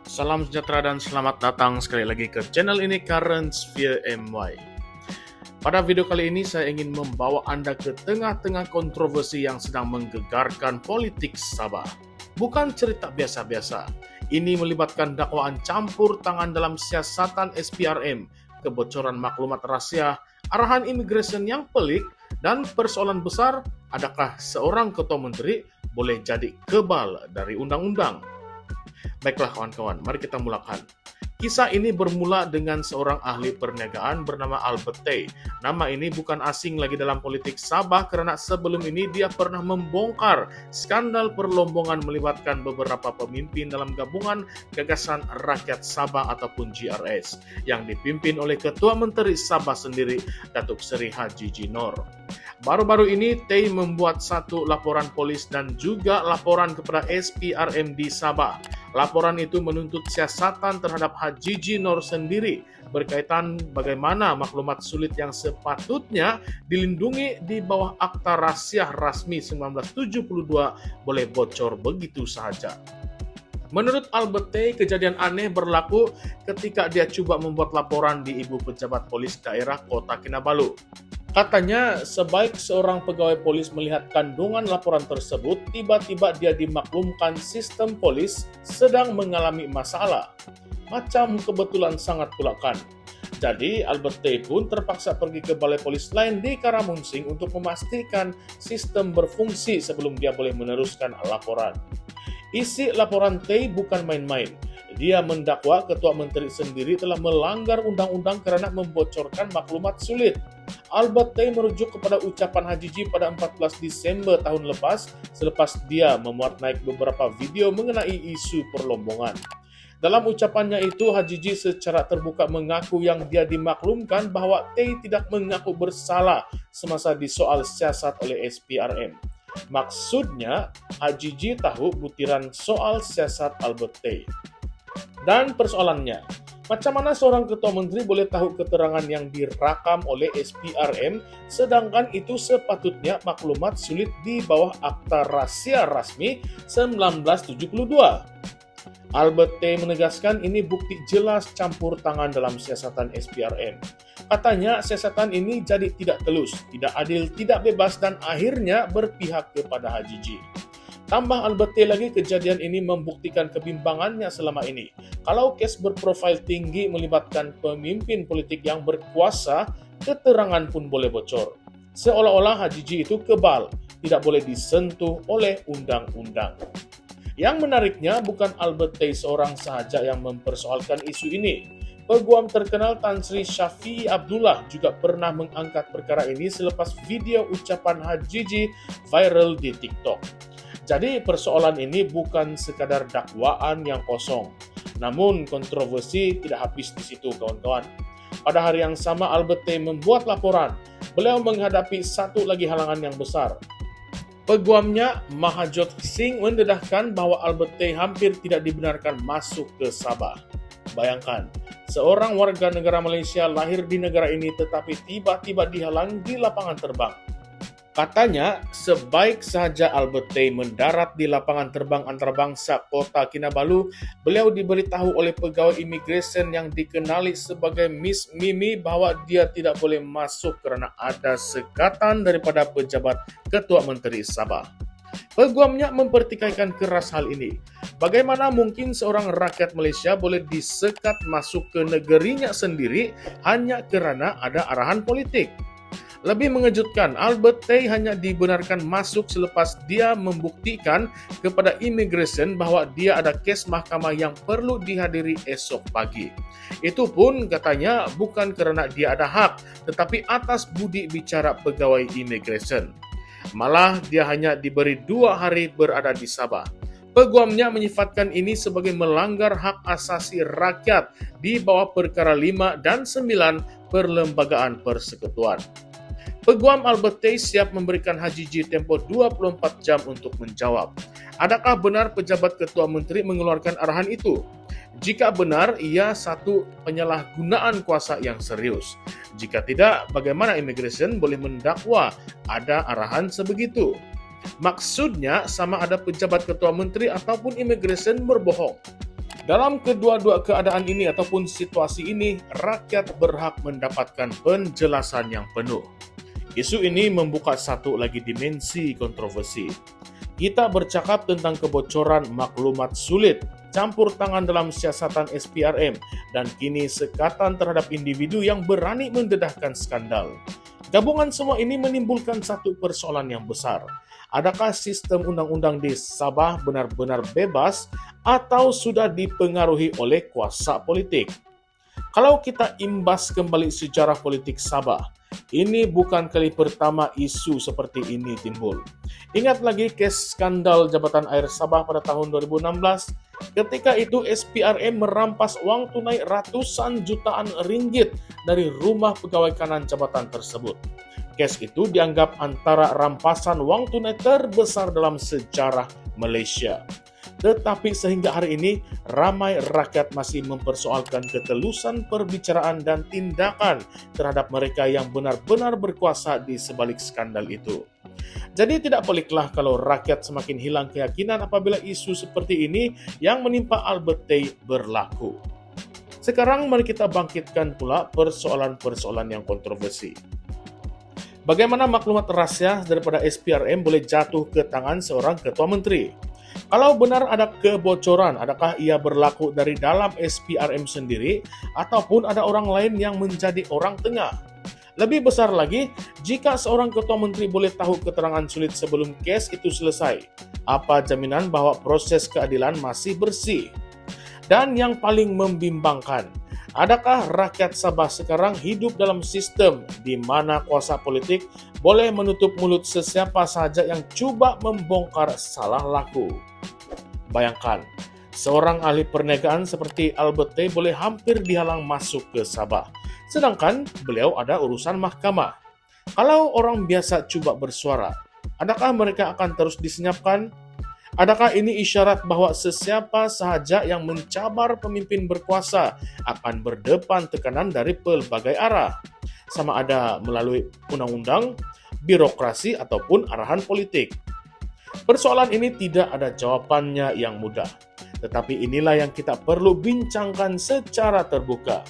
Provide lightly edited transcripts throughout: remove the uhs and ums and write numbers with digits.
Salam sejahtera dan selamat datang sekali lagi ke channel ini Currents via MY. Pada video kali ini saya ingin membawa Anda ke tengah-tengah kontroversi yang sedang menggegarkan politik Sabah. Bukan cerita biasa-biasa, ini melibatkan dakwaan campur tangan dalam siasatan SPRM, kebocoran maklumat rahasia, arahan imigresen yang pelik, dan persoalan besar, adakah seorang ketua menteri boleh jadi kebal dari undang-undang? Baiklah kawan-kawan, mari kita mulakan. Kisah ini bermula dengan seorang ahli perniagaan bernama Albert Tay. Nama ini bukan asing lagi dalam politik Sabah karena sebelum ini dia pernah membongkar skandal perlombongan melibatkan beberapa pemimpin dalam gabungan Gagasan Rakyat Sabah ataupun GRS yang dipimpin oleh Ketua Menteri Sabah sendiri, Datuk Seri Haji Jinor. Baru-baru ini, Tay membuat satu laporan polis dan juga laporan kepada SPRM di Sabah. Laporan itu menuntut siasatan terhadap Haji Jinor sendiri berkaitan bagaimana maklumat sulit yang sepatutnya dilindungi di bawah Akta Rahasia Rasmi 1972 boleh bocor begitu saja. Menurut Albert Tay, kejadian aneh berlaku ketika dia coba membuat laporan di Ibu Pejabat Polis Daerah Kota Kinabalu. Katanya, sebaik seorang pegawai polis melihat kandungan laporan tersebut, tiba-tiba dia dimaklumkan sistem polis sedang mengalami masalah. Macam kebetulan sangat pula kan. Jadi, Albert Tay pun terpaksa pergi ke balai polis lain di Karamunsing untuk memastikan sistem berfungsi sebelum dia boleh meneruskan laporan. Isi laporan Tay bukan main-main. Dia mendakwa Ketua Menteri sendiri telah melanggar undang-undang karena membocorkan maklumat sulit. Albert Tay merujuk kepada ucapan Haji Ji pada 14 Desember tahun lepas selepas dia memuat naik beberapa video mengenai isu perlombongan. Dalam ucapannya itu, Haji Ji secara terbuka mengaku yang dia dimaklumkan bahwa Tay tidak mengaku bersalah semasa disoal siasat oleh SPRM. Maksudnya, Haji Ji tahu butiran soal siasat Albert Tay. Dan persoalannya, macam mana seorang ketua menteri boleh tahu keterangan yang direkam oleh SPRM, sedangkan itu sepatutnya maklumat sulit di bawah Akta Rahasia Rasmi 1972? Albert Tay menegaskan ini bukti jelas campur tangan dalam siasatan SPRM. Katanya siasatan ini jadi tidak telus, tidak adil, tidak bebas, dan akhirnya berpihak kepada Haji Ji. Tambah Albert Tay lagi, kejadian ini membuktikan kebimbangannya selama ini. Kalau kes berprofil tinggi melibatkan pemimpin politik yang berkuasa, keterangan pun boleh bocor. Seolah-olah Haji Ji itu kebal, tidak boleh disentuh oleh undang-undang. Yang menariknya, bukan Albert Tay seorang sahaja yang mempersoalkan isu ini. Peguam terkenal Tan Sri Syafiee Abdullah juga pernah mengangkat perkara ini selepas video ucapan Haji Ji viral di TikTok. Jadi persoalan ini bukan sekadar dakwaan yang kosong, namun kontroversi tidak habis di situ kawan-kawan. Pada hari yang sama Albert Tay membuat laporan, beliau menghadapi satu lagi halangan yang besar. Peguamnya Mahajot Singh mendedahkan bahwa Albert Tay hampir tidak dibenarkan masuk ke Sabah. Bayangkan, seorang warga negara Malaysia lahir di negara ini tetapi tiba-tiba dihalang di lapangan terbang. Katanya, sebaik saja Albert Tay mendarat di lapangan terbang antarabangsa Kota Kinabalu, beliau diberitahu oleh pegawai imigresen yang dikenali sebagai Miss Mimi bahwa dia tidak boleh masuk karena ada sekatan daripada pejabat Ketua Menteri Sabah. Peguamnya mempertikaikan keras hal ini. Bagaimana mungkin seorang rakyat Malaysia boleh disekat masuk ke negerinya sendiri hanya kerana ada arahan politik? Lebih mengejutkan, Albert Tay hanya dibenarkan masuk selepas dia membuktikan kepada imigresen bahwa dia ada kes mahkamah yang perlu dihadiri esok pagi. Itu pun katanya bukan kerana dia ada hak, tetapi atas budi bicara pegawai imigresen. Malah dia hanya diberi 2 hari berada di Sabah. Peguamnya menyifatkan ini sebagai melanggar hak asasi rakyat di bawah perkara 5 dan 9 Perlembagaan Persekutuan. Peguam Albert Tay siap memberikan Haji Ji tempoh 24 jam untuk menjawab. Adakah benar pejabat Ketua Menteri mengeluarkan arahan itu? Jika benar, ia satu penyalahgunaan kuasa yang serius. Jika tidak, bagaimana imigresen boleh mendakwa ada arahan sebegitu? Maksudnya sama ada pejabat Ketua Menteri ataupun imigresen berbohong. Dalam kedua-dua keadaan ini ataupun situasi ini, rakyat berhak mendapatkan penjelasan yang penuh. Isu ini membuka satu lagi dimensi kontroversi. Kita bercakap tentang kebocoran maklumat sulit, campur tangan dalam siasatan SPRM, dan kini sekatan terhadap individu yang berani mendedahkan skandal. Gabungan semua ini menimbulkan satu persoalan yang besar. Adakah sistem undang-undang di Sabah benar-benar bebas atau sudah dipengaruhi oleh kuasa politik? Kalau kita imbas kembali sejarah politik Sabah, ini bukan kali pertama isu seperti ini timbul. Ingat lagi kes skandal Jabatan Air Sabah pada tahun 2016? Ketika itu SPRM merampas uang tunai ratusan jutaan ringgit dari rumah pegawai kanan jabatan tersebut. Kes itu dianggap antara rampasan uang tunai terbesar dalam sejarah Malaysia. Tetapi sehingga hari ini, ramai rakyat masih mempersoalkan ketelusan perbicaraan dan tindakan terhadap mereka yang benar-benar berkuasa di sebalik skandal itu. Jadi tidak peliklah kalau rakyat semakin hilang keyakinan apabila isu seperti ini yang menimpa Albert Tay berlaku. Sekarang mari kita bangkitkan pula persoalan-persoalan yang kontroversi. Bagaimana maklumat rahasia daripada SPRM boleh jatuh ke tangan seorang ketua menteri? Kalau benar ada kebocoran, adakah ia berlaku dari dalam SPRM sendiri ataupun ada orang lain yang menjadi orang tengah? Lebih besar lagi, jika seorang ketua menteri boleh tahu keterangan sulit sebelum kes itu selesai, apa jaminan bahwa proses keadilan masih bersih? Dan yang paling membimbangkan, adakah rakyat Sabah sekarang hidup dalam sistem di mana kuasa politik boleh menutup mulut sesiapa sahaja yang cuba membongkar salah laku? Bayangkan, seorang ahli perniagaan seperti Albert Tay boleh hampir dihalang masuk ke Sabah, sedangkan beliau ada urusan mahkamah. Kalau orang biasa cuba bersuara, adakah mereka akan terus disenyapkan? Adakah ini isyarat bahwa sesiapa sahaja yang mencabar pemimpin berkuasa akan berdepan tekanan dari pelbagai arah, sama ada melalui undang-undang, birokrasi, ataupun arahan politik? Persoalan ini tidak ada jawabannya yang mudah, tetapi inilah yang kita perlu bincangkan secara terbuka.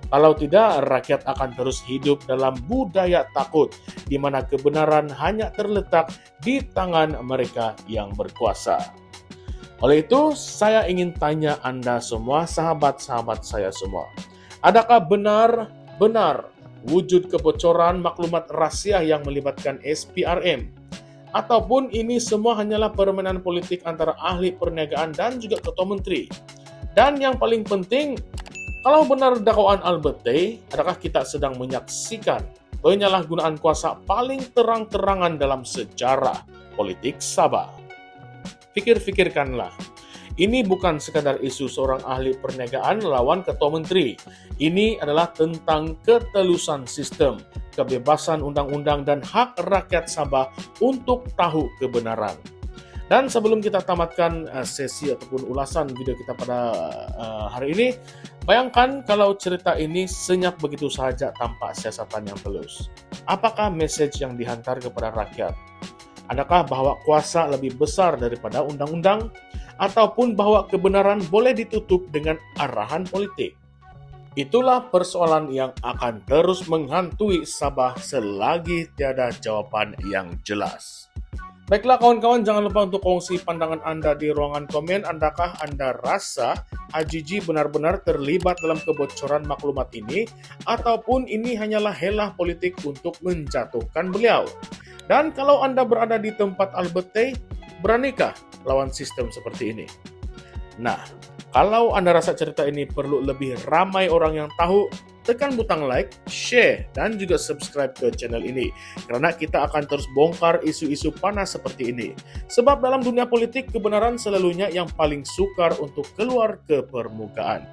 Kalau tidak, rakyat akan terus hidup dalam budaya takut, di mana kebenaran hanya terletak di tangan mereka yang berkuasa. Oleh itu, saya ingin tanya Anda semua, sahabat-sahabat saya semua. Adakah benar-benar wujud kebocoran maklumat rahasia yang melibatkan SPRM? Ataupun ini semua hanyalah permainan politik antara ahli perniagaan dan juga ketua menteri? Dan yang paling penting, kalau benar dakwaan Albert Tay, adakah kita sedang menyaksikan penyalahgunaan kuasa paling terang-terangan dalam sejarah politik Sabah? Pikir-pikirkanlah. Ini bukan sekadar isu seorang ahli perniagaan lawan ketua menteri. Ini adalah tentang ketelusan sistem, kebebasan undang-undang, dan hak rakyat Sabah untuk tahu kebenaran. Dan sebelum kita tamatkan sesi ataupun ulasan video kita pada hari ini, bayangkan kalau cerita ini senyap begitu saja tanpa siasatan yang telus. Apakah message yang dihantar kepada rakyat? Adakah bahwa kuasa lebih besar daripada undang-undang? Ataupun bahwa kebenaran boleh ditutup dengan arahan politik? Itulah persoalan yang akan terus menghantui Sabah selagi tiada jawaban yang jelas. Baiklah kawan-kawan, jangan lupa untuk kongsi pandangan Anda di ruangan komen. Adakah Anda rasa Haji benar-benar terlibat dalam kebocoran maklumat ini? Ataupun ini hanyalah helah politik untuk menjatuhkan beliau? Dan kalau Anda berada di tempat Albert Tay, beranikah lawan sistem seperti ini? Nah, kalau Anda rasa cerita ini perlu lebih ramai orang yang tahu, tekan butang like, share, dan juga subscribe ke channel ini. Karena kita akan terus bongkar isu-isu panas seperti ini. Sebab dalam dunia politik, kebenaran selalunya yang paling sukar untuk keluar ke permukaan.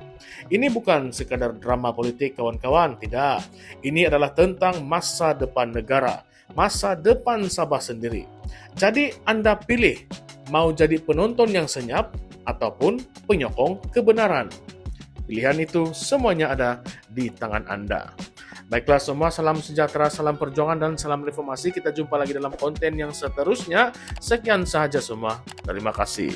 Ini bukan sekadar drama politik kawan-kawan, tidak. Ini adalah tentang masa depan negara, masa depan Sabah sendiri. Jadi Anda pilih, mau jadi penonton yang senyap ataupun penyokong kebenaran. Pilihan itu semuanya ada di tangan Anda. Baiklah semua, salam sejahtera, salam perjuangan, dan salam reformasi. Kita jumpa lagi dalam konten yang seterusnya. Sekian sahaja semua. Terima kasih.